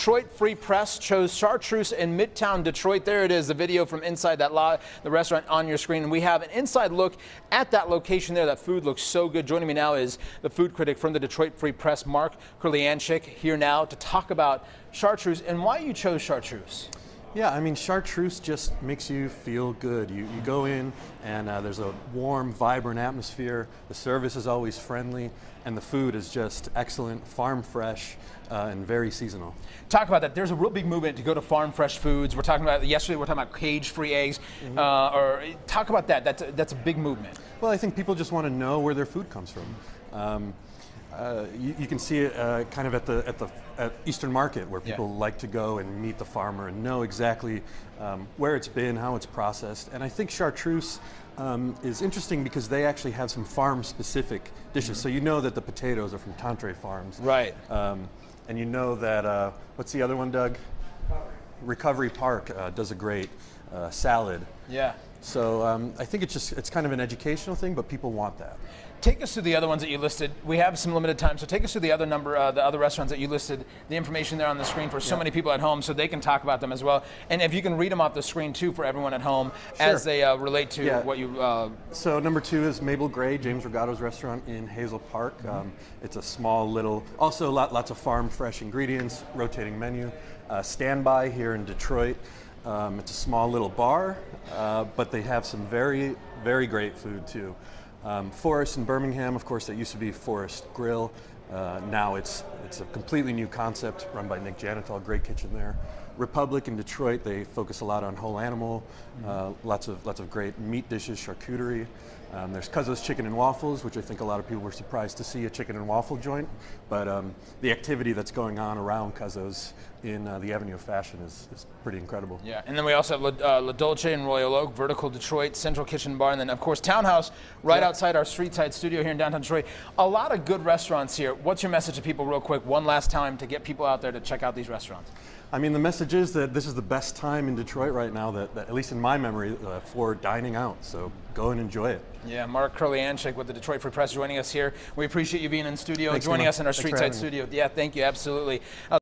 Detroit Free Press chose chartreuse in Midtown Detroit. There it is, the video from inside that the restaurant on your screen. And we have an inside look at that location there. That food looks so good. Joining me now is the food critic from the Detroit Free Press, Mark Kurlianchik, here now to talk about chartreuse and why you chose chartreuse. Yeah, I mean, chartreuse just makes you feel good. You go in and there's a warm, vibrant atmosphere. The service is always friendly, and the food is just excellent, farm fresh, and very seasonal. Talk about that. There's a real big movement to go to farm fresh foods. We're talking about, yesterday we're talking about cage-free eggs. Or talk about that. That's a big movement. Well, I think people just want to know where their food comes from. You can see it kind of at Eastern Market, where people like to go and meet the farmer and know exactly where it's been, how it's processed. And I think chartreuse is interesting because they actually have some farm-specific dishes. So you know that the potatoes are from Tantre Farms. Right. And you know that, what's the other one, Doug? Recovery Park does a great salad. Yeah. So I think it's kind of an educational thing, but people want that. Take us through the other ones that you listed. We have some limited time, so take us through the other the other restaurants that you listed, the information there on the screen for so many people at home so they can talk about them as well. And if you can read them off the screen too for everyone at home as they relate to what you... So number 2 is Mabel Gray, James Regato's restaurant in Hazel Park. It's a small little, also lots of farm fresh ingredients, rotating menu. Standby here in Detroit. It's a small little bar, but they have some very, very great food too. Forest in Birmingham, of course, that used to be Forest Grill. Now it's a completely new concept run by Nick Janital, great kitchen there. Republic in Detroit, they focus a lot on whole animal, lots of great meat dishes, charcuterie. There's Cuzzo's Chicken and Waffles, which I think a lot of people were surprised to see a chicken and waffle joint, but the activity that's going on around Cuzzo's in the Avenue of Fashion is pretty incredible. Yeah, and then we also have La Dolce in Royal Oak, Vertical Detroit, Central Kitchen Bar, and then of course Townhouse right outside our street side studio here in downtown Detroit. A lot of good restaurants here. What's your message to people real quick, one last time, to get people out there to check out these restaurants? I mean, the message is that this is the best time in Detroit right now, that at least in my memory, for dining out. So go and enjoy it. Yeah, Mark Kurlianchik with the Detroit Free Press joining us here. We appreciate you being in studio, joining us in our street side studio. Yeah, thank you, absolutely.